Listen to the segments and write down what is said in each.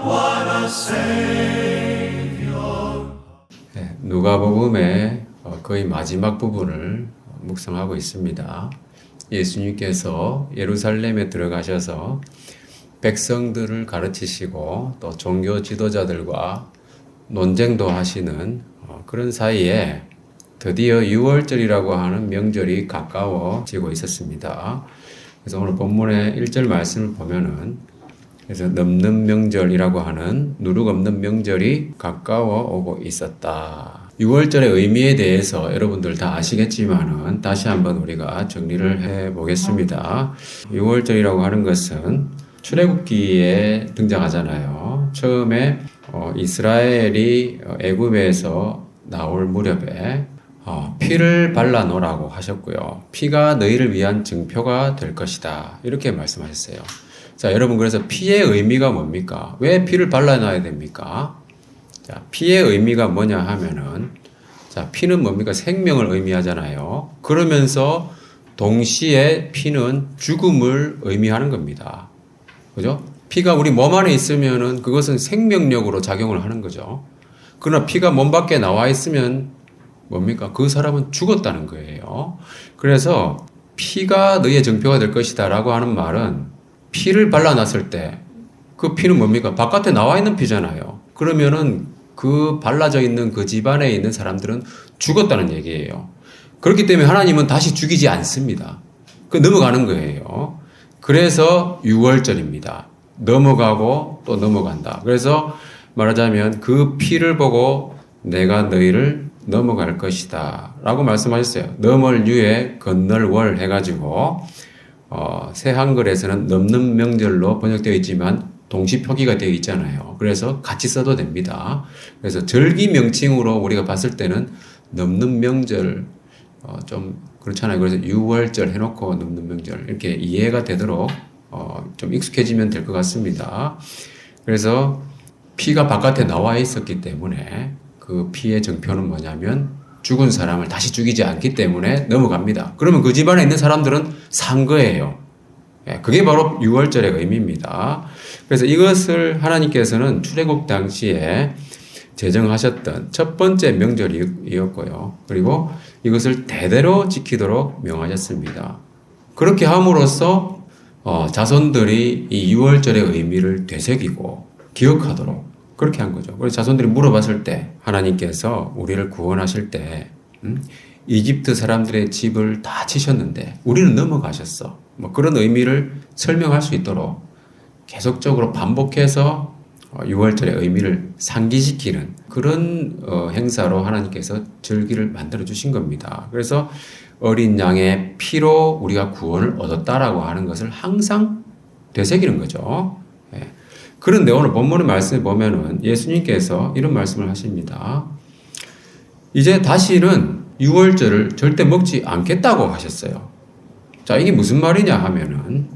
What a Savior. 누가복음의 거의 마지막 부분을 묵상하고 있습니다. 예수님께서 예루살렘에 들어가셔서 백성들을 가르치시고 또 종교 지도자들과 논쟁도 하시는 그런 사이에 드디어 유월절이라고 하는 명절이 가까워지고 있었습니다. 그래서 오늘 본문의 1절 말씀을 보면은 그래서 넘는 명절이라고 하는 누룩 없는 명절이 가까워 오고 있었다. 6월절의 의미에 대해서 여러분들 다 아시겠지만은 다시 한번 우리가 정리를 해 보겠습니다. 6월절이라고 하는 것은 출애굽기에 등장하잖아요. 처음에 이스라엘이 애굽에서 나올 무렵에 피를 발라 놓으라고 하셨고요. 피가 너희를 위한 증표가 될 것이다. 이렇게 말씀하셨어요. 자, 여러분, 그래서 피의 의미가 뭡니까? 왜 피를 발라놔야 됩니까? 자, 피의 의미가 뭐냐 하면은, 자, 피는 뭡니까? 생명을 의미하잖아요. 그러면서 동시에 피는 죽음을 의미하는 겁니다. 그죠? 피가 우리 몸 안에 있으면은 그것은 생명력으로 작용을 하는 거죠. 그러나 피가 몸 밖에 나와 있으면 뭡니까? 그 사람은 죽었다는 거예요. 그래서 피가 너희의 증표가 될 것이다 라고 하는 말은 피를 발라놨을 때 그 피는 뭡니까? 바깥에 나와 있는 피잖아요. 그러면은 그 발라져 있는 그 집안에 있는 사람들은 죽었다는 얘기예요. 그렇기 때문에 하나님은 다시 죽이지 않습니다. 그 넘어가는 거예요. 그래서 6월절입니다. 넘어가고 또 넘어간다. 그래서 말하자면 그 피를 보고 내가 너희를 넘어갈 것이다 라고 말씀하셨어요. 넘을 유에 건널 월 해가지고 새 한글에서는 넘는 명절로 번역되어 있지만 동시 표기가 되어 있잖아요. 그래서 같이 써도 됩니다. 그래서 절기 명칭으로 우리가 봤을 때는 넘는 명절 좀 그렇잖아요. 그래서 6월절 해놓고 넘는 명절 이렇게 이해가 되도록 좀 익숙해지면 될 것 같습니다. 그래서 피가 바깥에 나와 있었기 때문에 그 피의 정표는 뭐냐면 죽은 사람을 다시 죽이지 않기 때문에 넘어갑니다. 그러면 그 집안에 있는 사람들은 산 거예요. 그게 바로 6월절의 의미입니다. 그래서 이것을 하나님께서는 출애굽 당시에 제정하셨던 첫 번째 명절이었고요. 그리고 이것을 대대로 지키도록 명하셨습니다. 그렇게 함으로써 자손들이 이 6월절의 의미를 되새기고 기억하도록 그렇게 한 거죠. 그래서 자손들이 물어봤을 때 하나님께서 우리를 구원하실 때 이집트 사람들의 집을 다 치셨는데 우리는 넘어가셨어. 뭐 그런 의미를 설명할 수 있도록 계속적으로 반복해서 6월절의 의미를 상기시키는 그런 행사로 하나님께서 절기를 만들어 주신 겁니다. 그래서 어린 양의 피로 우리가 구원을 얻었다라고 하는 것을 항상 되새기는 거죠. 그런데 오늘 본문의 말씀에 보면은 예수님께서 이런 말씀을 하십니다. 이제 다시는 6월절을 절대 먹지 않겠다고 하셨어요. 자, 이게 무슨 말이냐 하면은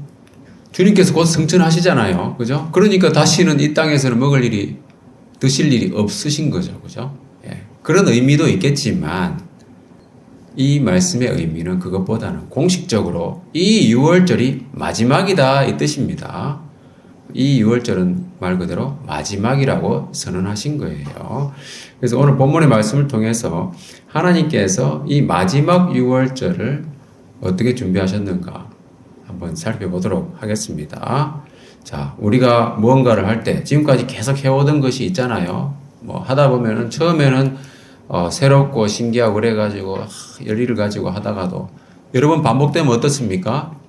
주님께서 곧 승천하시잖아요. 그죠? 그러니까 다시는 이 땅에서는 드실 일이 없으신 거죠. 그죠? 그런 의미도 있겠지만 이 말씀의 의미는 그것보다는 공식적으로 이 6월절이 마지막이다 이 뜻입니다. 이 6월절은 말 그대로 마지막이라고 선언하신 거예요. 그래서 오늘 본문의 말씀을 통해서 하나님께서 이 마지막 6월절을 어떻게 준비하셨는가 한번 살펴보도록 하겠습니다. 자, 우리가 무언가를 할 때 지금까지 계속 해오던 것이 있잖아요. 뭐 하다 보면은 처음에는 새롭고 신기하고 그래가지고 열의를 가지고 하다가도 여러 번 반복되면 어떻습니까?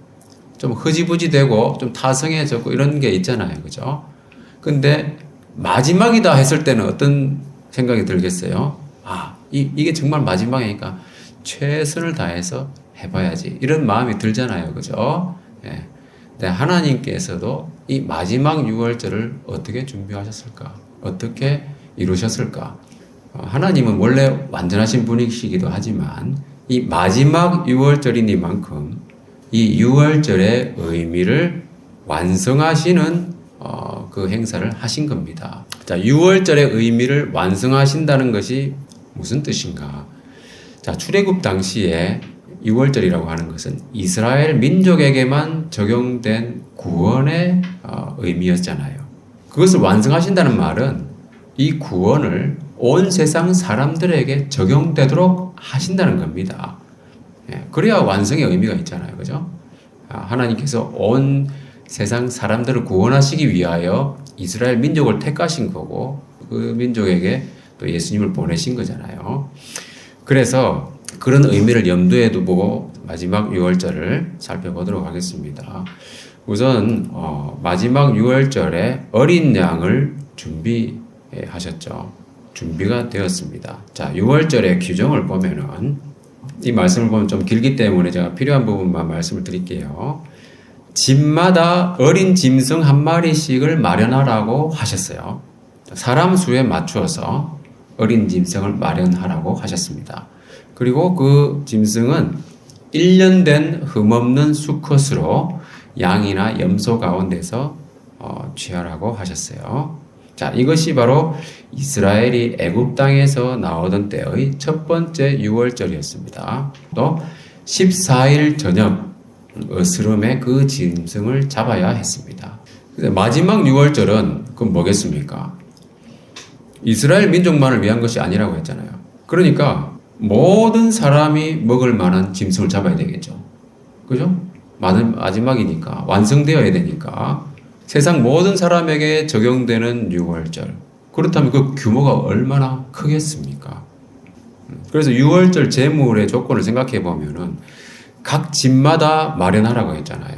좀 흐지부지 되고 좀 타성해졌고 이런 게 있잖아요. 그죠? 근데 마지막이다 했을 때는 어떤 생각이 들겠어요? 이게 정말 마지막이니까 최선을 다해서 해봐야지. 이런 마음이 들잖아요. 그죠? 근데 하나님께서도 이 마지막 6월절을 어떻게 준비하셨을까? 어떻게 이루셨을까? 하나님은 원래 완전하신 분이시기도 하지만 이 마지막 6월절이니만큼 이 6월절의 의미를 완성하시는 그 행사를 하신 겁니다. 자, 6월절의 의미를 완성하신다는 것이 무슨 뜻인가? 자, 출애굽 당시에 유월절이라고 하는 것은 이스라엘 민족에게만 적용된 구원의 의미였잖아요. 그것을 완성하신다는 말은 이 구원을 온 세상 사람들에게 적용되도록 하신다는 겁니다. 그래야 완성의 의미가 있잖아요. 그죠? 하나님께서 온 세상 사람들을 구원하시기 위하여 이스라엘 민족을 택하신 거고 그 민족에게 또 예수님을 보내신 거잖아요. 그래서 그런 의미를 염두에 두고 마지막 유월절을 살펴보도록 하겠습니다. 우선 마지막 유월절에 어린 양을 준비하셨죠. 준비가 되었습니다. 자, 유월절의 규정을 보면은 이 말씀을 보면 좀 길기 때문에 제가 필요한 부분만 말씀을 드릴게요. 집마다 어린 짐승 한 마리씩을 마련하라고 하셨어요. 사람 수에 맞추어서 어린 짐승을 마련하라고 하셨습니다. 그리고 그 짐승은 1년 된 흠없는 수컷으로 양이나 염소 가운데서 취하라고 하셨어요. 자, 이것이 바로 이스라엘이 애굽 땅에서 나오던 때의 첫 번째 유월절이었습니다. 또 14일 저녁 어스름에 그 짐승을 잡아야 했습니다. 마지막 유월절은 그럼 뭐겠습니까? 이스라엘 민족만을 위한 것이 아니라고 했잖아요. 그러니까 모든 사람이 먹을 만한 짐승을 잡아야 되겠죠. 그죠? 마지막이니까 완성되어야 되니까 세상 모든 사람에게 적용되는 유월절. 그렇다면 그 규모가 얼마나 크겠습니까? 그래서 유월절 제물의 조건을 생각해 보면은 각 집마다 마련하라고 했잖아요.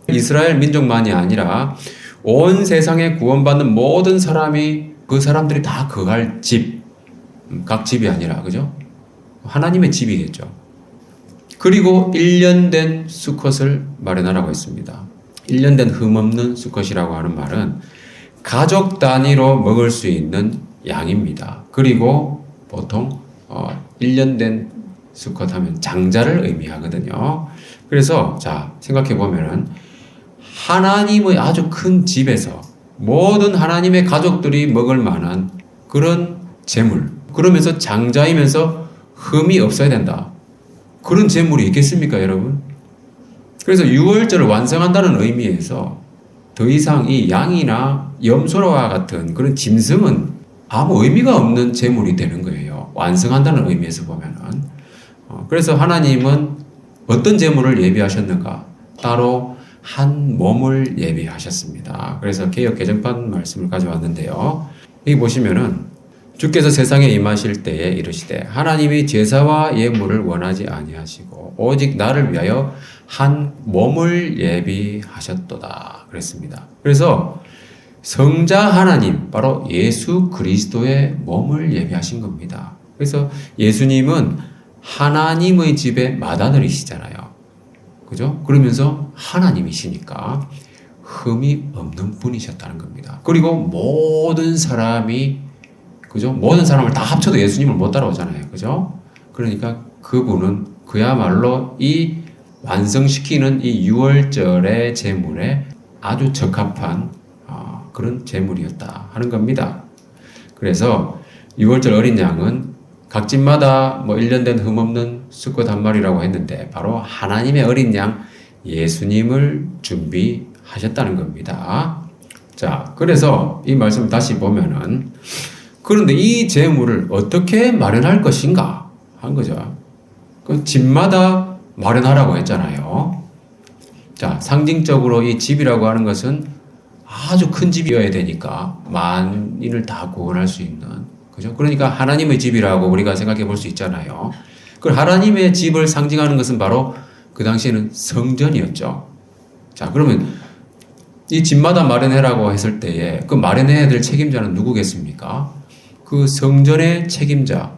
이스라엘 민족만이 아니라 온 세상에 구원받는 모든 사람이 그 사람들이 다 거할 집, 각 집이 아니라 그죠? 하나님의 집이겠죠. 그리고 1년 된 수컷을 마련하라고 했습니다. 1년 된 흠없는 수컷이라고 하는 말은 가족 단위로 먹을 수 있는 양입니다. 그리고 보통 1년 된 수컷 하면 장자를 의미하거든요. 그래서 자, 생각해 보면은 하나님의 아주 큰 집에서 모든 하나님의 가족들이 먹을 만한 그런 재물, 그러면서 장자이면서 흠이 없어야 된다. 그런 재물이 있겠습니까, 여러분? 그래서 유월절을 완성한다는 의미에서 더 이상 이 양이나 염소와 같은 그런 짐승은 아무 의미가 없는 재물이 되는 거예요. 완성한다는 의미에서 보면은. 그래서 하나님은 어떤 재물을 예비하셨는가? 따로 한 몸을 예비하셨습니다. 그래서 개역 개정판 말씀을 가져왔는데요. 여기 보시면은 주께서 세상에 임하실 때에 이르시되 하나님이 제사와 예물을 원하지 아니하시고 오직 나를 위하여 한 몸을 예비하셨도다 그랬습니다. 그래서 성자 하나님 바로 예수 그리스도의 몸을 예비하신 겁니다. 그래서 예수님은 하나님의 집에 마다들이시잖아요. 그죠? 그러면서 하나님이시니까 흠이 없는 분이셨다는 겁니다. 그리고 모든 사람이 그죠? 모든 사람을 다 합쳐도 예수님을 못 따라오잖아요. 그죠? 그러니까 그분은 그야말로 이 완성시키는 이 유월절의 제물에 아주 적합한 그런 제물이었다 하는 겁니다. 그래서 유월절 어린 양은 각 집마다 1년 된 흠없는 수컷 한 마리라고 했는데 바로 하나님의 어린 양 예수님을 준비하셨다는 겁니다. 자, 그래서 이 말씀을 다시 보면은 그런데 이 재물을 어떻게 마련할 것인가 한 거죠. 그 집마다 마련하라고 했잖아요. 자, 상징적으로 이 집이라고 하는 것은 아주 큰 집이어야 되니까 만인을 다 구원할 수 있는 그죠? 그러니까 하나님의 집이라고 우리가 생각해 볼 수 있잖아요. 그 하나님의 집을 상징하는 것은 바로 그 당시에는 성전이었죠. 자, 그러면 이 집마다 마련해라고 했을 때에 그 마련해야 될 책임자는 누구겠습니까? 그 성전의 책임자,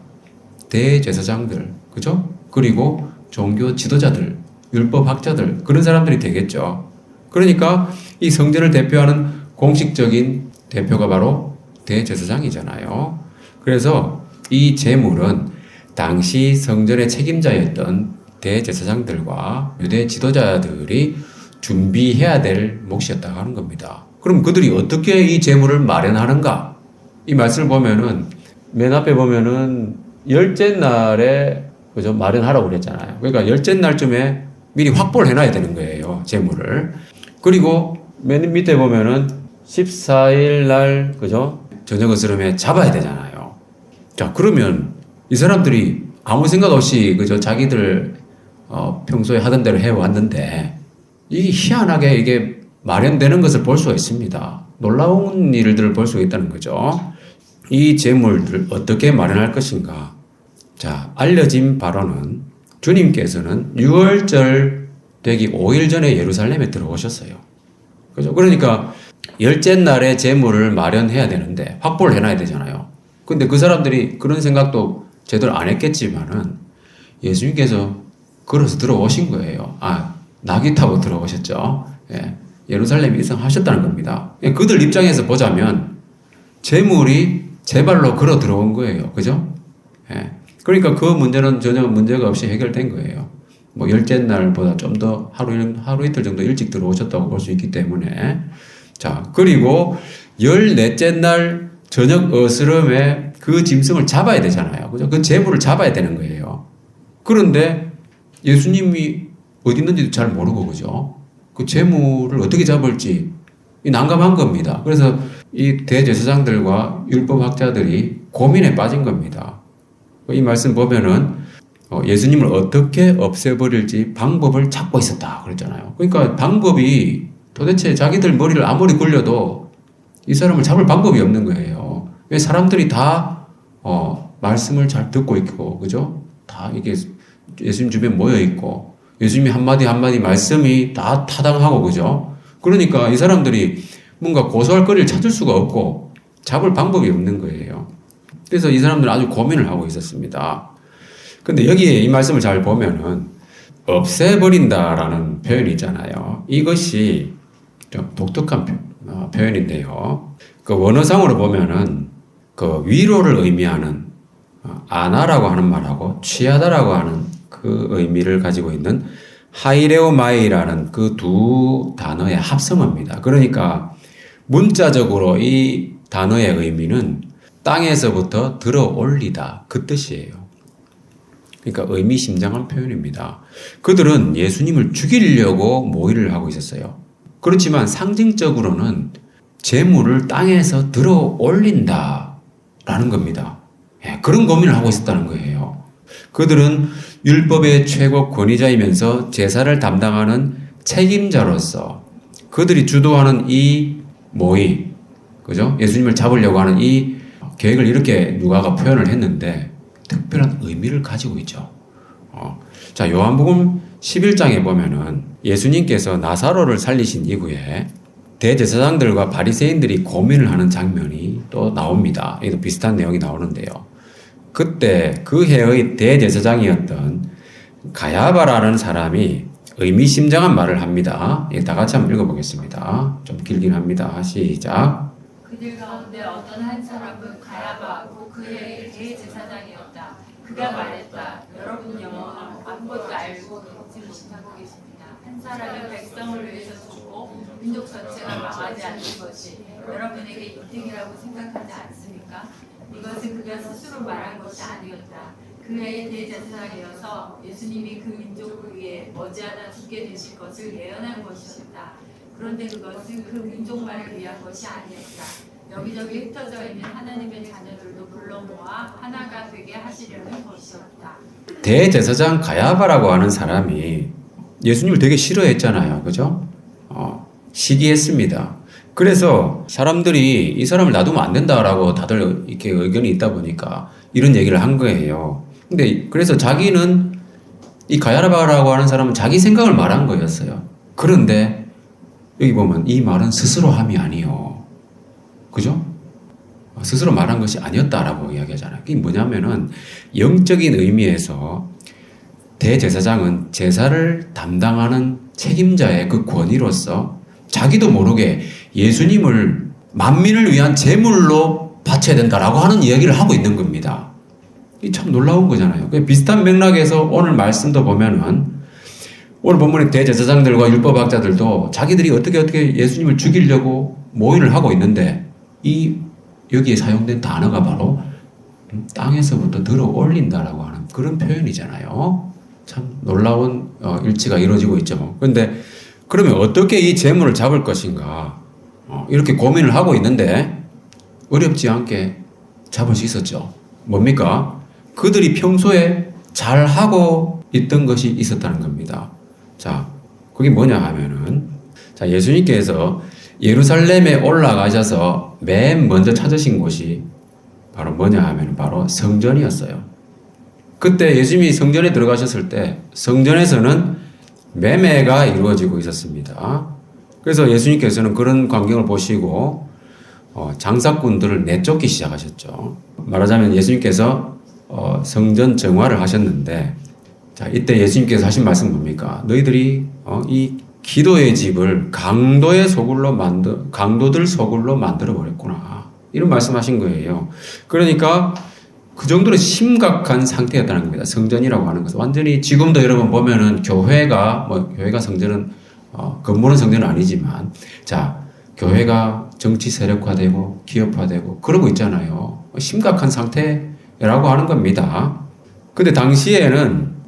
대제사장들, 그죠? 그리고 종교 지도자들, 율법학자들, 그런 사람들이 되겠죠. 그러니까 이 성전을 대표하는 공식적인 대표가 바로 대제사장이잖아요. 그래서 이 제물은 당시 성전의 책임자였던 대제사장들과 유대 지도자들이 준비해야 될 몫이었다고 하는 겁니다. 그럼 그들이 어떻게 이 제물을 마련하는가? 이 말씀을 보면은 맨 앞에 보면은 열째 날에 그죠? 마련하라고 그랬잖아요. 그러니까 열째 날쯤에 미리 확보를 해놔야 되는 거예요. 재물을. 그리고 맨 밑에 보면은 14일 날, 그죠? 저녁 으스름에 잡아야 되잖아요. 자, 그러면 이 사람들이 아무 생각 없이, 그죠? 자기들, 평소에 하던 대로 해왔는데, 이게 희한하게 이게 마련되는 것을 볼 수가 있습니다. 놀라운 일들을 볼 수가 있다는 거죠. 이 재물을 어떻게 마련할 것인가? 자, 알려진 바로는 주님께서는 6월절 되기 5일 전에 예루살렘에 들어오셨어요. 그죠? 그러니까 열째 날에 재물을 마련해야 되는데 확보를 해놔야 되잖아요. 근데 그 사람들이 그런 생각도 제대로 안 했겠지만은 예수님께서 걸어서 들어오신 거예요. 나귀 타고 들어오셨죠. 예, 예루살렘에 입성하셨다는 겁니다. 그들 입장에서 보자면 재물이 제 발로 걸어 들어온 거예요. 그죠? 예. 그러니까 그 문제는 전혀 문제가 없이 해결된 거예요. 뭐 열째 날보다 좀 더 하루 이틀 정도 일찍 들어오셨다고 볼 수 있기 때문에. 자, 그리고 14째 날 저녁 어스름에 그 짐승을 잡아야 되잖아요. 그죠? 그 재물을 잡아야 되는 거예요. 그런데 예수님이 어디 있는지도 잘 모르고, 그죠? 그 재물을 어떻게 잡을지 난감한 겁니다. 그래서 이 대제사장들과 율법학자들이 고민에 빠진 겁니다. 이 말씀 보면은 예수님을 어떻게 없애버릴지 방법을 찾고 있었다 그랬잖아요. 그러니까 방법이 도대체 자기들 머리를 아무리 굴려도 이 사람을 잡을 방법이 없는 거예요. 왜 사람들이 다 말씀을 잘 듣고 있고, 그죠? 다 이게 예수님 주변에 모여 있고 예수님이 한마디 한마디 말씀이 다 타당하고, 그죠? 그러니까 이 사람들이 뭔가 고소할 거리를 찾을 수가 없고 잡을 방법이 없는 거예요. 그래서 이 사람들은 아주 고민을 하고 있었습니다. 근데 여기에 이 말씀을 잘 보면은 없애버린다라는 표현이 있잖아요. 이것이 좀 독특한 표현인데요. 그 원어상으로 보면은 그 위로를 의미하는 아나라고 하는 말하고 취하다라고 하는 그 의미를 가지고 있는 하이레오마이라는 그 두 단어의 합성어입니다. 그러니까 문자적으로 이 단어의 의미는 땅에서부터 들어 올리다 그 뜻이에요. 그러니까 의미심장한 표현입니다. 그들은 예수님을 죽이려고 모의를 하고 있었어요. 그렇지만 상징적으로는 재물을 땅에서 들어 올린다라는 겁니다. 그런 고민을 하고 있었다는 거예요. 그들은 율법의 최고 권위자이면서 제사를 담당하는 책임자로서 그들이 주도하는 이 모의, 그죠? 예수님을 잡으려고 하는 이 계획을 이렇게 누가가 표현을 했는데 특별한 의미를 가지고 있죠. 자, 요한복음 11장에 보면은 예수님께서 나사로를 살리신 이후에 대제사장들과 바리새인들이 고민을 하는 장면이 또 나옵니다. 이도 비슷한 내용이 나오는데요. 그때 그 해의 대제사장이었던 가야바라는 사람이 의미심장한 말을 합니다. 다 같이 한번 읽어보겠습니다. 좀 길긴 합니다. 시작. 그들 가운데 어떤 한 사람은 가야바고 그 해의 대제사장이었다. 그가 말했다. 여러분 영어 아무것도 알고 듣지 못하고 계십니다. 한 사람이 백성을 위해서 죽고 민족 전체가 망하지 않는 것이 여러분에게 이득이라고 생각하지 않습니까? 이것은 그가 스스로 말한 것이 아니었다. 그 해의 대제사장이어서 예수님이 그 민족을 위해 머지않아 죽게 되실 것을 예언한 것이었다. 그런데 그것은 그 민족만을 위한 것이 아니었다. 여기저기 흩어져 있는 하나님의 자녀들도 불러 모아 하나가 되게 하시려는 것이었다. 대제사장 가야바라고 하는 사람이 예수님을 되게 싫어했잖아요. 그죠? 시기했습니다. 그래서 사람들이 이 사람을 놔두면 안 된다라고 다들 이렇게 의견이 있다 보니까 이런 얘기를 한 거예요. 근데 그래서 자기는 이 가야바라고 하는 사람은 자기 생각을 말한 거였어요. 그런데 여기 보면 이 말은 스스로 함이 아니요. 그죠? 스스로 말한 것이 아니었다라고 이야기하잖아요. 그게 뭐냐면은 영적인 의미에서 대제사장은 제사를 담당하는 책임자의 그 권위로서 자기도 모르게 예수님을 만민을 위한 제물로 바쳐야 된다라고 하는 이야기를 하고 있는 겁니다. 이 참 놀라운 거잖아요. 비슷한 맥락에서 오늘 말씀도 보면은 오늘 본문의 대제사장들과 율법학자들도 자기들이 어떻게 예수님을 죽이려고 모의를 하고 있는데 여기에 사용된 단어가 바로 땅에서부터 들어 올린다라고 하는 그런 표현이잖아요. 참 놀라운 일치가 이루어지고 있죠. 그런데 그러면 어떻게 이 재물을 잡을 것인가? 이렇게 고민을 하고 있는데 어렵지 않게 잡을 수 있었죠. 뭡니까? 그들이 평소에 잘하고 있던 것이 있었다는 겁니다. 자, 그게 뭐냐 하면은, 자, 예수님께서 예루살렘에 올라가셔서 맨 먼저 찾으신 곳이 바로 뭐냐 하면 바로 성전이었어요. 그때 예수님이 성전에 들어가셨을 때 성전에서는 매매가 이루어지고 있었습니다. 그래서 예수님께서는 그런 광경을 보시고 장사꾼들을 내쫓기 시작하셨죠. 말하자면 예수님께서 성전 정화를 하셨는데, 자, 이때 예수님께서 하신 말씀 뭡니까? 너희들이 이 기도의 집을 강도들 소굴로 만들어 버렸구나. 이런 말씀하신 거예요. 그러니까 그 정도로 심각한 상태였다는 겁니다. 성전이라고 하는 것은 완전히 지금도 여러분 보면은 교회가 성전은 건물은 성전은 아니지만, 자, 교회가 정치 세력화되고 기업화되고 그러고 있잖아요. 심각한 상태라고 하는 겁니다. 근데 당시에는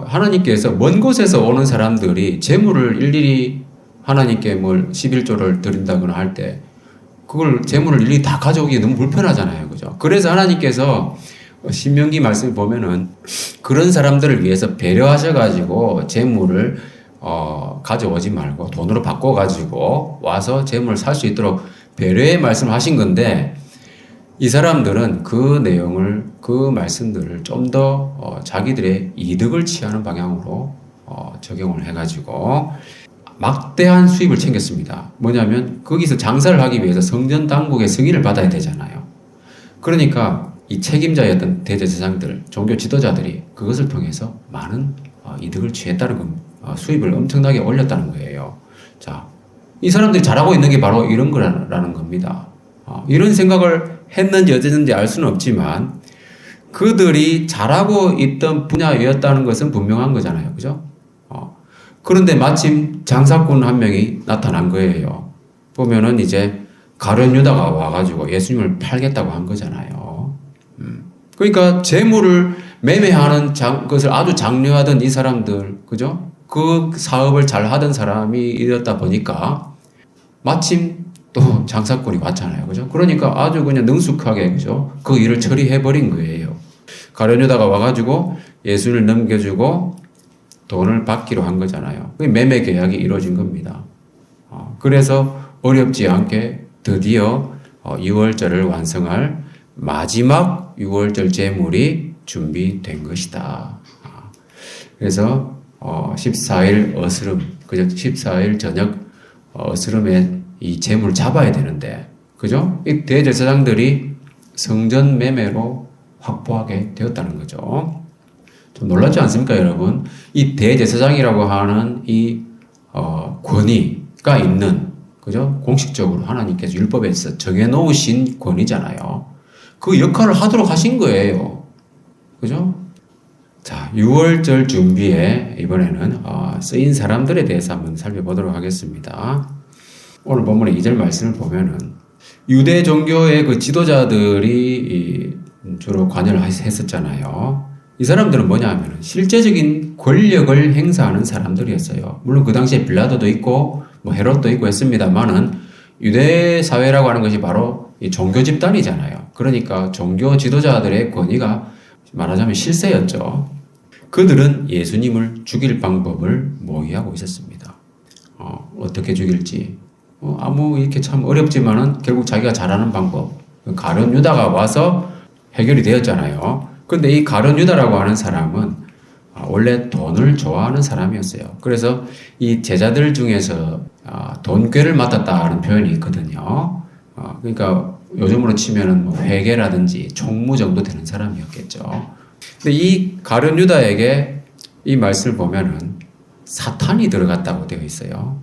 하나님께서 먼 곳에서 오는 사람들이 재물을 일일이 하나님께 11조를 드린다거나 할 때 그걸 재물을 일일이 다 가져오기 너무 불편하잖아요. 그죠? 그래서 하나님께서 신명기 말씀을 보면은 그런 사람들을 위해서 배려하셔가지고 재물을 가져오지 말고 돈으로 바꿔가지고 와서 재물을 살 수 있도록 배려의 말씀을 하신 건데, 이 사람들은 그 내용을, 그 말씀들을 좀 더 자기들의 이득을 취하는 방향으로 적용을 해가지고 막대한 수입을 챙겼습니다. 뭐냐면 거기서 장사를 하기 위해서 성전 당국의 승인을 받아야 되잖아요. 그러니까 이 책임자였던 대제사장들, 종교 지도자들이 그것을 통해서 많은 이득을 취했다는 겁니다. 수입을 엄청나게 올렸다는 거예요. 자, 이 사람들이 잘하고 있는 게 바로 이런 거라는 겁니다. 이런 생각을 했는지 어쨌는지 알 수는 없지만 그들이 잘하고 있던 분야였다는 것은 분명한 거잖아요. 그죠? 그런데 마침 장사꾼 한 명이 나타난 거예요. 보면은 이제 가룟 유다가 와가지고 예수님을 팔겠다고 한 거잖아요. 그러니까 재물을 매매하는 것을 아주 장려하던 이 사람들, 그죠? 그 사업을 잘 하던 사람이었다 보니까 마침 또 장사꾼이 왔잖아요. 그죠? 그러니까 아주 그냥 능숙하게, 그죠? 그 일을 처리해버린 거예요. 가룟 유다가 와가지고 예수를 넘겨주고 돈을 받기로 한 거잖아요. 매매 계약이 이루어진 겁니다. 그래서 어렵지 않게 드디어 6월절을 완성할 마지막 6월절 제물이 준비된 것이다. 그래서 14일 어스름, 그죠? 14일 저녁 어스름에 이 제물을 잡아야 되는데, 그죠? 이 대제사장들이 성전 매매로 확보하게 되었다는 거죠. 좀 놀랍지 않습니까, 여러분? 이 대제사장이라고 하는 이 권위가 있는, 그죠? 공식적으로 하나님께서 율법에서 정해놓으신 권위잖아요. 그 역할을 하도록 하신 거예요. 그죠? 자, 6월절 준비에 이번에는 쓰인 사람들에 대해서 한번 살펴보도록 하겠습니다. 오늘 본문의 2절 말씀을 보면은 유대 종교의 그 지도자들이 주로 관여를 했었잖아요. 이 사람들은 뭐냐 하면 실제적인 권력을 행사하는 사람들이었어요. 물론 그 당시에 빌라도도 있고 헤롯도 있고 했습니다만은 유대 사회라고 하는 것이 바로 이 종교 집단이잖아요. 그러니까 종교 지도자들의 권위가 말하자면 실세였죠. 그들은 예수님을 죽일 방법을 모의하고 있었습니다. 어떻게 죽일지 이렇게 참 어렵지만은 결국 자기가 잘하는 방법, 가룟 유다가 와서 해결이 되었잖아요. 근데 이 가룟 유다라고 하는 사람은 원래 돈을 좋아하는 사람이었어요. 그래서 이 제자들 중에서 돈꾀를 맡았다는 표현이 있거든요. 그러니까 요즘으로 치면은 회계라든지 총무 정도 되는 사람이었겠죠. 근데 이 가룟 유다에게 이 말씀을 보면은 사탄이 들어갔다고 되어 있어요.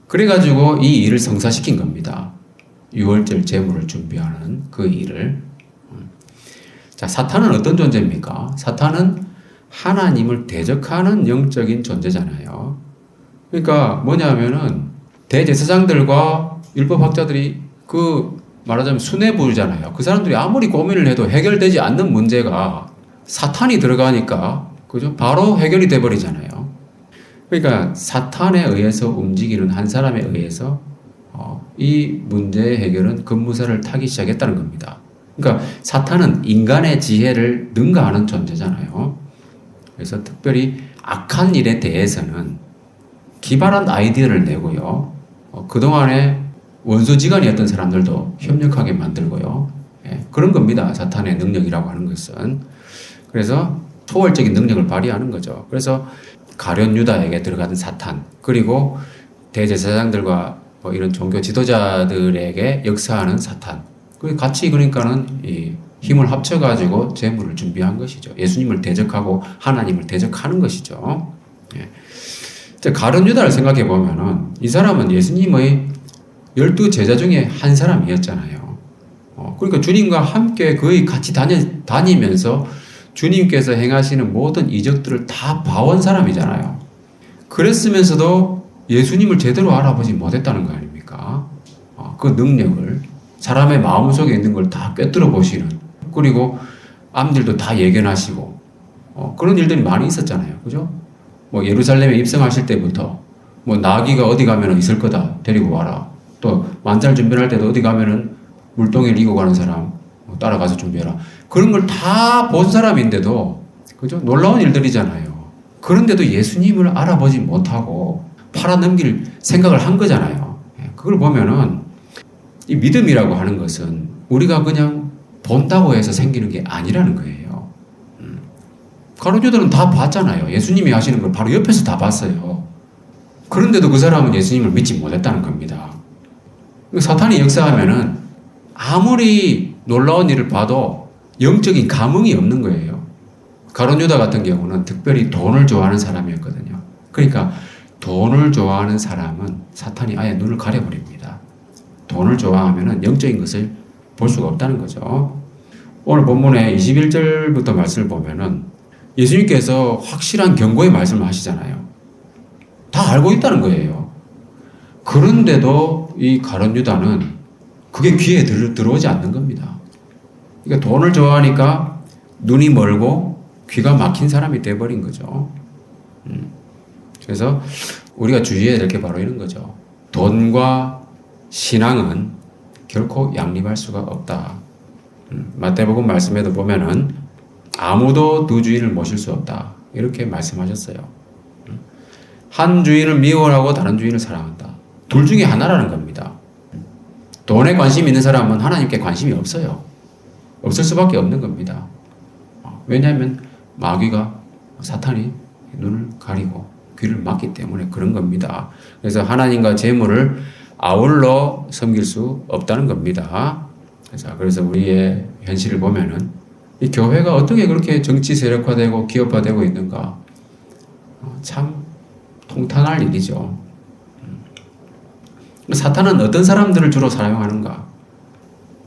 그래가지고 이 일을 성사시킨 겁니다. 6월절 제물을 준비하는 그 일을. 자, 사탄은 어떤 존재입니까? 사탄은 하나님을 대적하는 영적인 존재잖아요. 그러니까 뭐냐면은 대제사장들과 율법학자들이 말하자면 수뇌부잖아요. 그 사람들이 아무리 고민을 해도 해결되지 않는 문제가 사탄이 들어가니까 그죠? 바로 해결이 돼 버리잖아요. 그러니까 사탄에 의해서 움직이는 한 사람에 의해서 이 문제의 해결은 급무사를 타기 시작했다는 겁니다. 그러니까 사탄은 인간의 지혜를 능가하는 존재잖아요. 그래서 특별히 악한 일에 대해서는 기발한 아이디어를 내고요. 그동안에 원수지간이었던 사람들도 협력하게 만들고요. 예, 그런 겁니다. 사탄의 능력이라고 하는 것은. 그래서 초월적인 능력을 발휘하는 거죠. 그래서 가룟 유다에게 들어가는 사탄, 그리고 대제사장들과 이런 종교 지도자들에게 역사하는 사탄, 같이 그러니까는 이 힘을 합쳐가지고 재물을 준비한 것이죠. 예수님을 대적하고 하나님을 대적하는 것이죠. 예. 가룟 유다를 생각해 보면은 이 사람은 예수님의 12 제자 중에 한 사람이었잖아요. 그러니까 주님과 함께 거의 같이 다니면서 주님께서 행하시는 모든 이적들을 다 봐온 사람이잖아요. 그랬으면서도 예수님을 제대로 알아보지 못했다는 거 아닙니까? 그 능력을, 사람의 마음속에 있는 걸 다 꿰뚫어 보시는, 그리고 암들도 다 예견하시고, 그런 일들이 많이 있었잖아요. 그죠? 예루살렘에 입성하실 때부터, 나귀가 어디 가면 있을 거다, 데리고 와라. 또, 만찬 준비할 때도 어디 가면은 물동이를 이고 가는 사람, 따라가서 준비해라. 그런 걸 다 본 사람인데도, 그죠? 놀라운 일들이잖아요. 그런데도 예수님을 알아보지 못하고 팔아넘길 생각을 한 거잖아요. 그걸 보면은 이 믿음이라고 하는 것은 우리가 그냥 본다고 해서 생기는 게 아니라는 거예요. 가룟 유다는 다 봤잖아요. 예수님이 하시는 걸 바로 옆에서 다 봤어요. 그런데도 그 사람은 예수님을 믿지 못했다는 겁니다. 사탄이 역사하면은 아무리 놀라운 일을 봐도 영적인 감흥이 없는 거예요. 가룟 유다 같은 경우는 특별히 돈을 좋아하는 사람이었거든요. 그러니까 돈을 좋아하는 사람은 사탄이 아예 눈을 가려버립니다. 돈을 좋아하면 영적인 것을 볼 수가 없다는 거죠. 오늘 본문의 21절부터 말씀을 보면은 예수님께서 확실한 경고의 말씀을 하시잖아요. 다 알고 있다는 거예요. 그런데도 이 가룟 유다는 그게 귀에 들어오지 않는 겁니다. 그러니까 돈을 좋아하니까 눈이 멀고 귀가 막힌 사람이 돼버린 거죠. 그래서 우리가 주의해야 될 게 바로 이런 거죠. 돈과 신앙은 결코 양립할 수가 없다. 마태복음 말씀에도 보면은 아무도 두 주인을 모실 수 없다. 이렇게 말씀하셨어요. 한 주인을 미워하고 다른 주인을 사랑한다. 둘 중에 하나라는 겁니다. 돈에 관심이 있는 사람은 하나님께 관심이 없어요. 없을 수밖에 없는 겁니다. 왜냐하면 마귀가, 사탄이 눈을 가리고 귀를 막기 때문에 그런 겁니다. 그래서 하나님과 재물을 아울러 섬길 수 없다는 겁니다. 그래서 우리의 현실을 보면은 이 교회가 어떻게 그렇게 정치 세력화되고 기업화되고 있는가, 참 통탄할 일이죠. 사탄은 어떤 사람들을 주로 사용하는가?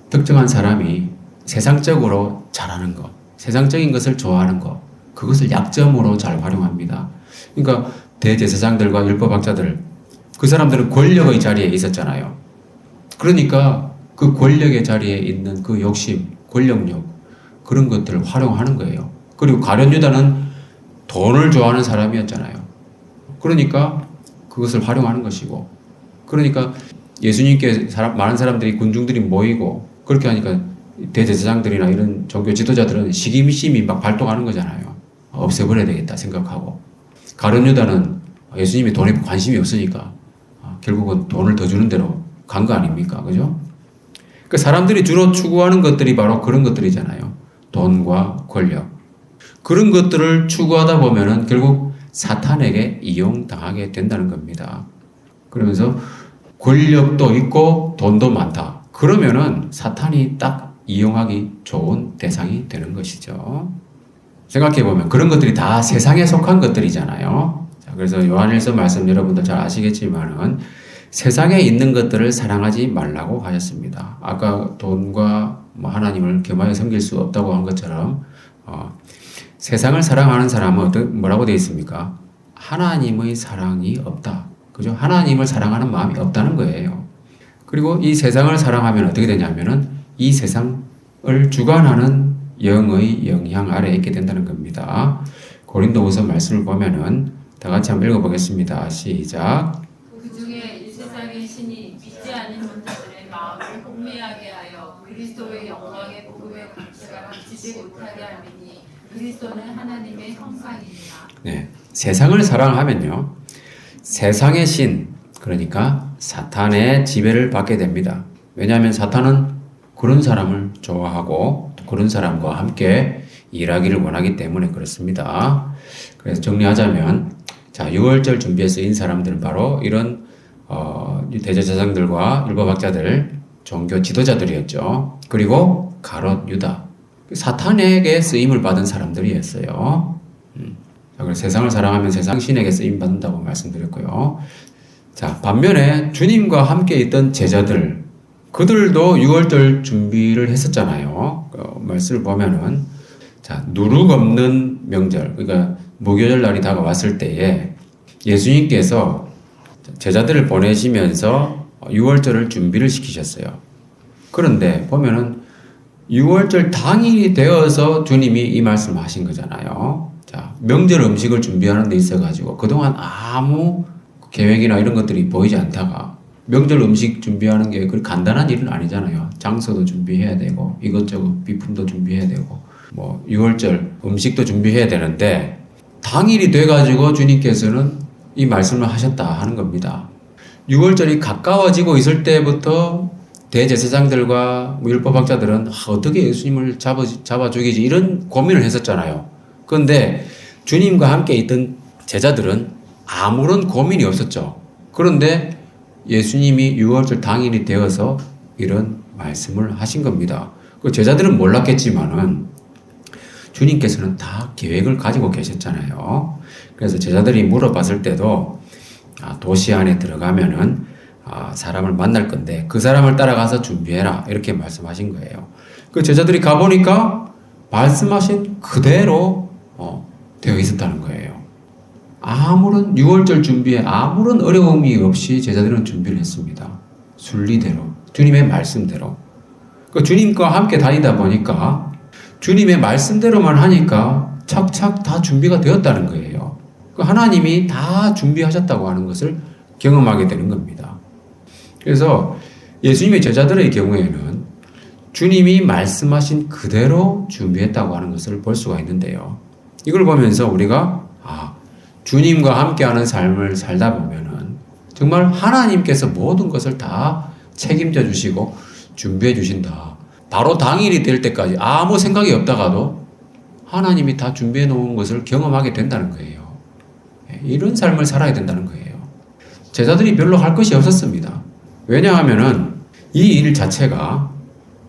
특정한 사람이 세상적으로 잘하는 것, 세상적인 것을 좋아하는 것, 그것을 약점으로 잘 활용합니다. 그러니까 대제사장들과 율법학자들, 그 사람들은 권력의 자리에 있었잖아요. 그러니까 그 권력의 자리에 있는 그 욕심, 권력욕, 그런 것들을 활용하는 거예요. 그리고 가룟 유다는 돈을 좋아하는 사람이었잖아요. 그러니까 그것을 활용하는 것이고, 그러니까 예수님께 많은 사람들이, 군중들이 모이고 그렇게 하니까 대제사장들이나 이런 종교 지도자들은 시기심이 막 발동하는 거잖아요. 없애버려야 되겠다 생각하고. 가룟 유다는 예수님이 돈에 관심이 없으니까 결국은 돈을 더 주는 대로 간 거 아닙니까? 그죠? 그 사람들이 주로 추구하는 것들이 바로 그런 것들이잖아요. 돈과 권력. 그런 것들을 추구하다 보면은 결국 사탄에게 이용당하게 된다는 겁니다. 그러면서 권력도 있고 돈도 많다. 그러면은 사탄이 딱 이용하기 좋은 대상이 되는 것이죠. 생각해보면 그런 것들이 다 세상에 속한 것들이잖아요. 그래서 요한일서 말씀 여러분들 잘 아시겠지만은 세상에 있는 것들을 사랑하지 말라고 하셨습니다. 아까 돈과 하나님을 겸하여 섬길 수 없다고 한 것처럼 세상을 사랑하는 사람은 뭐라고 되어 있습니까? 하나님의 사랑이 없다. 그죠? 하나님을 사랑하는 마음이 없다는 거예요. 그리고 이 세상을 사랑하면 어떻게 되냐면은 이 세상을 주관하는 영의 영향 아래에 있게 된다는 겁니다. 고린도후서 말씀을 보면은 다 같이 한번 읽어보겠습니다. 시작. 그 중에 이 세상의 신이 믿지 않는 자들의 마음을 혼미하게 하여 그리스도의 영광의 복음의 권세가 감추지 못하게 하리니 그리스도는 하나님의 형상이니라. 네, 세상을 사랑하면요, 세상의 신, 그러니까 사탄의 지배를 받게 됩니다. 왜냐하면 사탄은 그런 사람을 좋아하고 또 그런 사람과 함께 일하기를 원하기 때문에 그렇습니다. 그래서 정리하자면, 자, 6월절 준비에 쓰인 사람들은 바로 이런 대제사장들과 율법학자들, 종교 지도자들이었죠. 그리고 가롯 유다, 사탄에게 쓰임을 받은 사람들이었어요. 자, 그래서 세상을 사랑하면 세상 신에게 쓰임 받는다고 말씀드렸고요. 자, 반면에 주님과 함께 있던 제자들, 그들도 6월절 준비를 했었잖아요. 말씀을 보면은, 자, 누룩 없는 명절, 그러니까 무교절 날이 다가왔을 때에 예수님께서 제자들을 보내시면서 6월절을 준비를 시키셨어요. 그런데 보면은 6월절 당일이 되어서 주님이 이 말씀을 하신 거잖아요. 자, 명절 음식을 준비하는 데 있어가지고 그동안 아무 계획이나 이런 것들이 보이지 않다가 명절 음식 준비하는 게 그렇게 간단한 일은 아니잖아요. 장소도 준비해야 되고 이것저것 비품도 준비해야 되고 뭐 6월절 음식도 준비해야 되는데 당일이 돼가지고 주님께서는 이 말씀을 하셨다 하는 겁니다. 6월절이 가까워지고 있을 때부터 대제사장들과 율법학자들은 어떻게 예수님을 잡아 죽이지 이런 고민을 했었잖아요. 그런데 주님과 함께 있던 제자들은 아무런 고민이 없었죠. 그런데 예수님이 6월절 당일이 되어서 이런 말씀을 하신 겁니다. 그 제자들은 몰랐겠지만은 주님께서는 다 계획을 가지고 계셨잖아요. 그래서 제자들이 물어봤을 때도 도시 안에 들어가면은 사람을 만날 건데 그 사람을 따라가서 준비해라 이렇게 말씀하신 거예요. 그 제자들이 가보니까 말씀하신 그대로 되어 있었다는 거예요. 아무런 6월절 준비에 아무런 어려움이 없이 제자들은 준비를 했습니다. 순리대로, 주님의 말씀대로. 그 주님과 함께 다니다 보니까 주님의 말씀대로만 하니까 착착 다 준비가 되었다는 거예요. 그 하나님이 다 준비하셨다고 하는 것을 경험하게 되는 겁니다. 그래서 예수님의 제자들의 경우에는 주님이 말씀하신 그대로 준비했다고 하는 것을 볼 수가 있는데요. 이걸 보면서 우리가 주님과 함께하는 삶을 살다 보면은 정말 하나님께서 모든 것을 다 책임져 주시고 준비해 주신다. 바로 당일이 될 때까지 아무 생각이 없다가도 하나님이 다 준비해 놓은 것을 경험하게 된다는 거예요. 이런 삶을 살아야 된다는 거예요. 제자들이 별로 할 것이 없었습니다. 왜냐하면은 이 일 자체가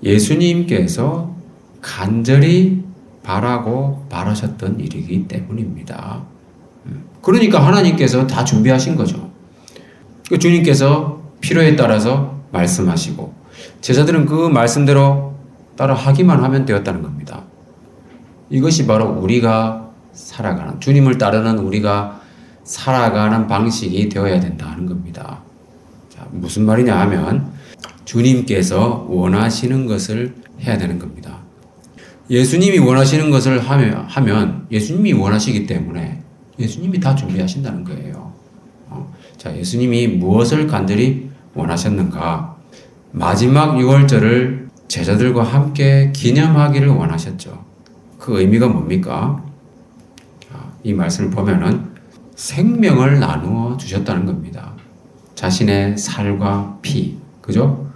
예수님께서 간절히 바라고 바라셨던 일이기 때문입니다. 그러니까 하나님께서 다 준비하신 거죠. 주님께서 필요에 따라서 말씀하시고 제자들은 그 말씀대로 따라 하기만 하면 되었다는 겁니다. 이것이 바로 우리가 살아가는, 주님을 따르는 우리가 살아가는 방식이 되어야 된다 하는 겁니다. 자, 무슨 말이냐 하면 주님께서 원하시는 것을 해야 되는 겁니다. 예수님이 원하시는 것을 하면 예수님이 원하시기 때문에 예수님이 다 준비하신다는 거예요. 자, 예수님이 무엇을 간절히 원하셨는가? 마지막 6월절을 제자들과 함께 기념하기를 원하셨죠. 그 의미가 뭡니까? 이 말씀을 보면은 생명을 나누어 주셨다는 겁니다. 자신의 살과 피, 그죠?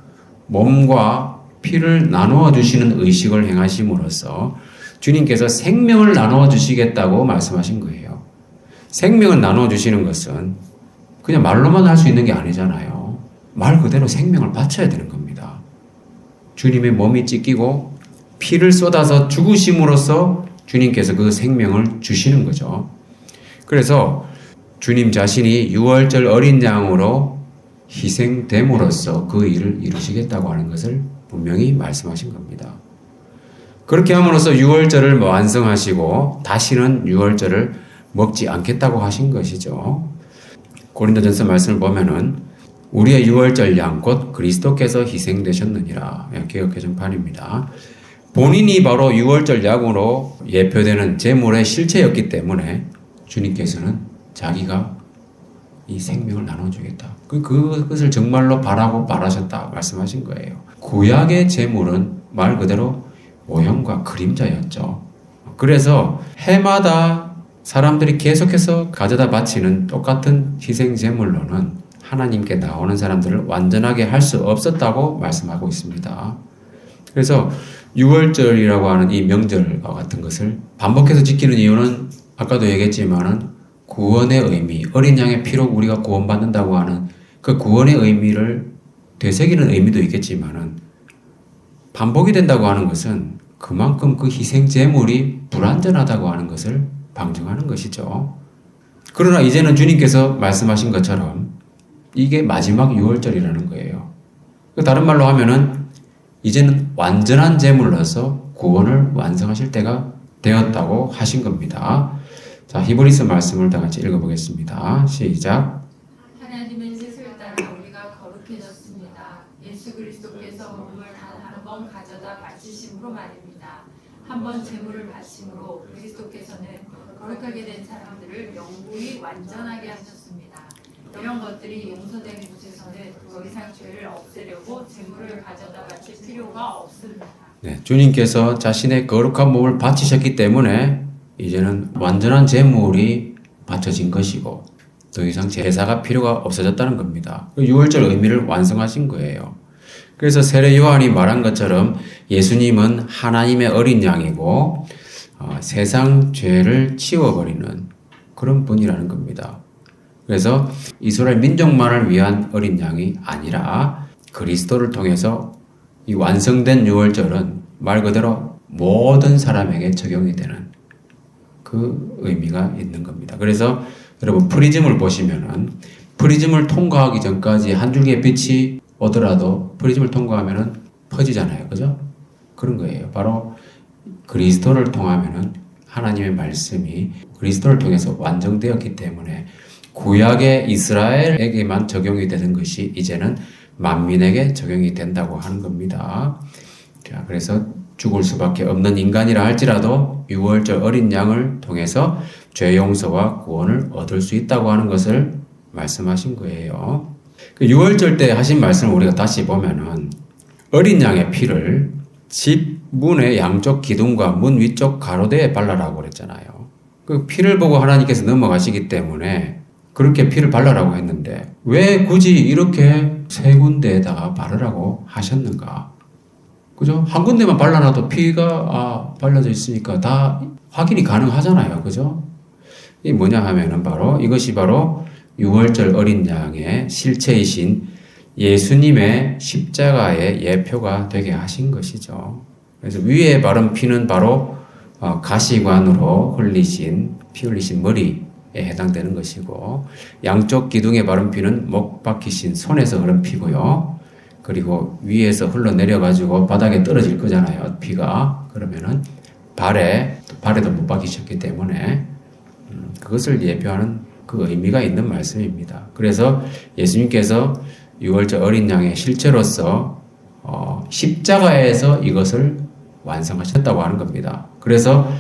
몸과 피를 나누어 주시는 의식을 행하심으로써 주님께서 생명을 나누어 주시겠다고 말씀하신 거예요. 생명을 나누어 주시는 것은 그냥 말로만 할 수 있는 게 아니잖아요. 말 그대로 생명을 바쳐야 되는 겁니다. 주님의 몸이 찢기고 피를 쏟아서 죽으심으로써 주님께서 그 생명을 주시는 거죠. 그래서 주님 자신이 6월절 어린 양으로 희생됨으로써 그 일을 이루시겠다고 하는 것을 분명히 말씀하신 겁니다. 그렇게 함으로써 6월절을 완성하시고 다시는 6월절을 먹지 않겠다고 하신 것이죠. 고린도전서 말씀을 보면은 우리의 6월절 양 곧 그리스도께서 희생되셨느니라. 개역개정판입니다. 본인이 바로 유월절 약으로 예표되는 제물의 실체였기 때문에 주님께서는 자기가 이 생명을 나눠주겠다. 그것을 정말로 바라고 바라셨다 말씀하신 거예요. 구약의 제물은 말 그대로 모형과 그림자였죠. 그래서 해마다 사람들이 계속해서 가져다 바치는 똑같은 희생 제물로는 하나님께 나오는 사람들을 완전하게 할 수 없었다고 말씀하고 있습니다. 그래서 유월절이라고 하는 이 명절과 같은 것을 반복해서 지키는 이유는 아까도 얘기했지만은 구원의 의미, 어린 양의 피로 우리가 구원받는다고 하는 그 구원의 의미를 되새기는 의미도 있겠지만은 반복이 된다고 하는 것은 그만큼 그 희생 제물이 불완전하다고 하는 것을 방증하는 것이죠. 그러나 이제는 주님께서 말씀하신 것처럼 이게 마지막 유월절이라는 거예요. 다른 말로 하면은 이제는 완전한 제물로서 구원을 완성하실 때가 되었다고 하신 겁니다. 자, 히브리서 말씀을 다 같이 읽어보겠습니다. 시작. 하나님의 뜻을 따라 우리가 거룩해졌습니다. 예수 그리스도께서 몸을 단 한 번 가져다 바치심으로 말입니다. 한 번 제물을 바침으로 그리스도께서는 거룩하게 된 사람들을 영구히 완전하게 하셨습니다. 이런 것들이 용서된 곳에서는 더 이상 죄를 없애려고 제물을 가져다 바칠 필요가 없습니다. 네, 주님께서 자신의 거룩한 몸을 바치셨기 때문에 이제는 완전한 제물이 바쳐진 것이고 더 이상 제사가 필요가 없어졌다는 겁니다. 유월절 의미를 완성하신 거예요. 그래서 세례 요한이 말한 것처럼 예수님은 하나님의 어린 양이고 세상 죄를 치워버리는 그런 분이라는 겁니다. 그래서 이스라엘 민족만을 위한 어린 양이 아니라 그리스도를 통해서 이 완성된 유월절은 말 그대로 모든 사람에게 적용이 되는 그 의미가 있는 겁니다. 그래서 여러분 프리즘을 보시면은 프리즘을 통과하기 전까지 한 줄기의 빛이 오더라도 프리즘을 통과하면은 퍼지잖아요. 그죠? 그런 거예요. 바로 그리스도를 통하면은 하나님의 말씀이 그리스도를 통해서 완성되었기 때문에 구약의 이스라엘에게만 적용이 되는 것이 이제는 만민에게 적용이 된다고 하는 겁니다. 자, 그래서 죽을 수밖에 없는 인간이라 할지라도 유월절 어린 양을 통해서 죄 용서와 구원을 얻을 수 있다고 하는 것을 말씀하신 거예요. 그 유월절 때 하신 말씀을 우리가 다시 보면은 어린 양의 피를 집 문의 양쪽 기둥과 문 위쪽 가로대에 발라라고 그랬잖아요. 그 피를 보고 하나님께서 넘어가시기 때문에 그렇게 피를 발라라고 했는데 왜 굳이 이렇게 세 군데에다가 바르라고 하셨는가? 그죠? 한 군데만 발라놔도 피가 발라져 있으니까 다 확인이 가능하잖아요. 그죠? 이 뭐냐 하면은 이것이 바로 유월절 어린 양의 실체이신 예수님의 십자가의 예표가 되게 하신 것이죠. 그래서 위에 바른 피는 바로 가시관으로 피 흘리신 머리에 해당되는 것이고 양쪽 기둥에 바른 피는 목 박히신 손에서 흐른 피고요. 그리고 위에서 흘러내려가지고 바닥에 떨어질 거잖아요. 피가. 그러면은 발에도 못 박히셨기 때문에 그것을 예표하는 그 의미가 있는 말씀입니다. 그래서 예수님께서 유월절 어린 양의 실체로서 십자가에서 이것을 완성하셨다고 하는 겁니다. 그래서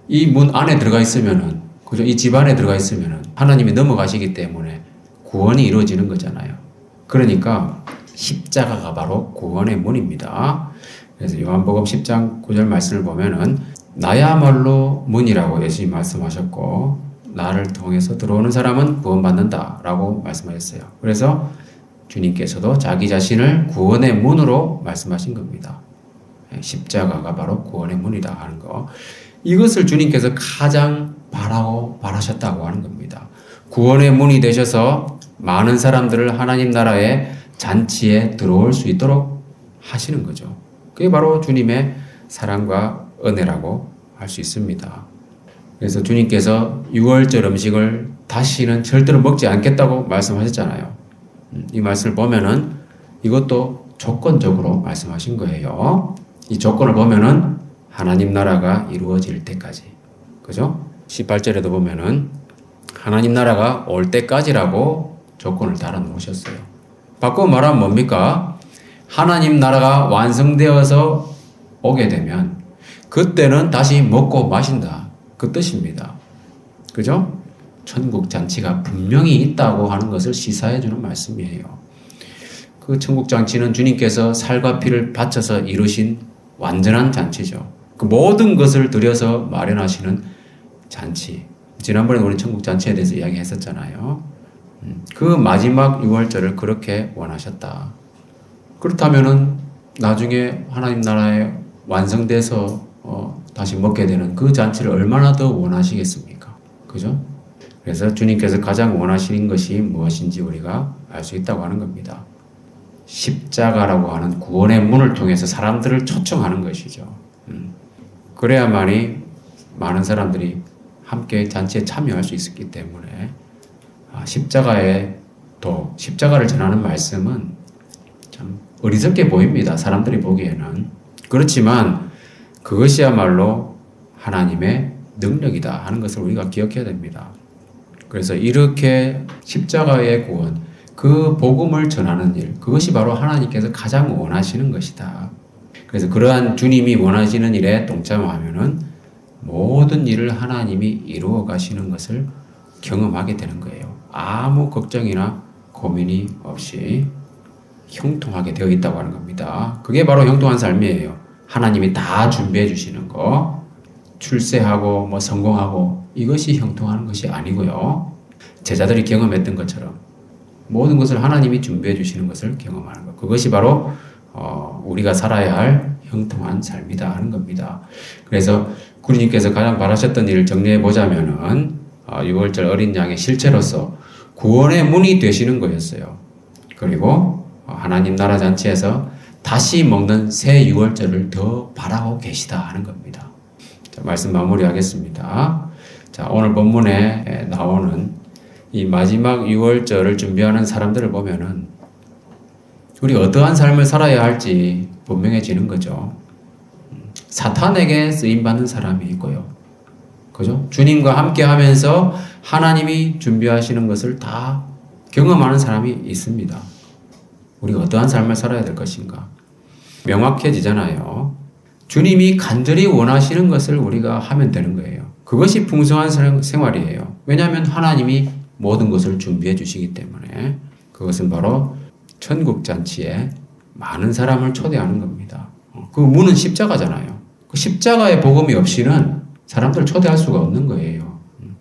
이 문 안에 들어가 있으면은, 그죠? 이 집 안에 들어가 있으면은 하나님이 넘어가시기 때문에 구원이 이루어지는 거잖아요. 그러니까 십자가가 바로 구원의 문입니다. 그래서 요한복음 10장 9절 말씀을 보면은 나야말로 문이라고 예수님 말씀하셨고 나를 통해서 들어오는 사람은 구원받는다 라고 말씀하셨어요. 그래서 주님께서도 자기 자신을 구원의 문으로 말씀하신 겁니다. 십자가가 바로 구원의 문이다 하는 거. 이것을 주님께서 가장 바라셨다고 하는 겁니다. 구원의 문이 되셔서 많은 사람들을 하나님 나라의 잔치에 들어올 수 있도록 하시는 거죠. 그게 바로 주님의 사랑과 은혜라고 할 수 있습니다. 그래서 주님께서 유월절 음식을 다시는 절대로 먹지 않겠다고 말씀하셨잖아요. 이 말씀을 보면은 이것도 조건적으로 말씀하신 거예요. 이 조건을 보면은 하나님 나라가 이루어질 때까지. 그죠? 18절에도 보면은 하나님 나라가 올 때까지라고 조건을 달아 놓으셨어요. 바꿔 말하면 뭡니까? 하나님 나라가 완성되어서 오게 되면 그때는 다시 먹고 마신다. 그 뜻입니다. 그죠? 천국 잔치가 분명히 있다고 하는 것을 시사해 주는 말씀이에요. 그 천국 잔치는 주님께서 살과 피를 바쳐서 이루신 완전한 잔치죠. 그 모든 것을 들여서 마련하시는 잔치. 지난번에 우리 천국 잔치에 대해서 이야기했었잖아요. 그 마지막 6월절을 그렇게 원하셨다. 그렇다면은 나중에 하나님 나라에 완성돼서 다시 먹게 되는 그 잔치를 얼마나 더 원하시겠습니까? 그죠? 그래서 주님께서 가장 원하시는 것이 무엇인지 우리가 알 수 있다고 하는 겁니다. 십자가라고 하는 구원의 문을 통해서 사람들을 초청하는 것이죠. 그래야만이 많은 사람들이 함께 잔치에 참여할 수 있었기 때문에 십자가를 전하는 말씀은 참 어리석게 보입니다. 사람들이 보기에는. 그렇지만 그것이야말로 하나님의 능력이다 하는 것을 우리가 기억해야 됩니다. 그래서 이렇게 십자가의 구원, 그 복음을 전하는 일, 그것이 바로 하나님께서 가장 원하시는 것이다. 그래서 그러한 주님이 원하시는 일에 동참하면은 모든 일을 하나님이 이루어 가시는 것을 경험하게 되는 거예요. 아무 걱정이나 고민이 없이 형통하게 되어 있다고 하는 겁니다. 그게 바로 형통한 삶이에요. 하나님이 다 준비해 주시는 거, 출세하고 성공하고 이것이 형통하는 것이 아니고요. 제자들이 경험했던 것처럼 모든 것을 하나님이 준비해 주시는 것을 경험하는 것. 그것이 바로 우리가 살아야 할 형통한 삶이다 하는 겁니다. 그래서 구주님께서 가장 바라셨던 일을 정리해 보자면은 6월절 어린 양의 실체로서 구원의 문이 되시는 거였어요. 그리고 하나님 나라 잔치에서 다시 먹는 새 6월절을 더 바라고 계시다 하는 겁니다. 자, 말씀 마무리하겠습니다. 자, 오늘 본문에 나오는 이 마지막 6월절을 준비하는 사람들을 보면은 우리 어떠한 삶을 살아야 할지 분명해지는 거죠. 사탄에게 쓰임받는 사람이 있고요. 그죠? 주님과 함께 하면서 하나님이 준비하시는 것을 다 경험하는 사람이 있습니다. 우리가 어떠한 삶을 살아야 될 것인가? 명확해지잖아요. 주님이 간절히 원하시는 것을 우리가 하면 되는 거예요. 그것이 풍성한 생활이에요. 왜냐하면 하나님이 모든 것을 준비해 주시기 때문에 그것은 바로 천국 잔치에 많은 사람을 초대하는 겁니다. 그 문은 십자가잖아요. 그 십자가의 복음이 없이는 사람들 초대할 수가 없는 거예요.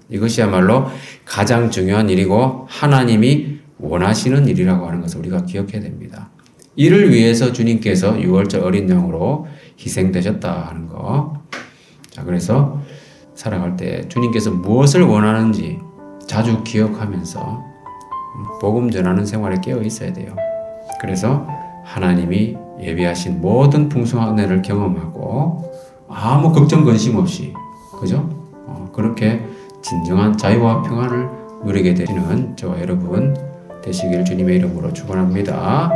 이것이야말로 가장 중요한 일이고 하나님이 원하시는 일이라고 하는 것을 우리가 기억해야 됩니다. 이를 위해서 주님께서 6월절 어린 양으로 희생되셨다 하는 거. 자, 그래서 살아갈 때 주님께서 무엇을 원하는지 자주 기억하면서 복음 전하는 생활에 깨어 있어야 돼요. 그래서 하나님이 예비하신 모든 풍성한 은혜를 경험하고 아무 걱정 근심 없이 그죠? 그렇게 진정한 자유와 평안을 누리게 되시는 저와 여러분 되시길 주님의 이름으로 축원합니다.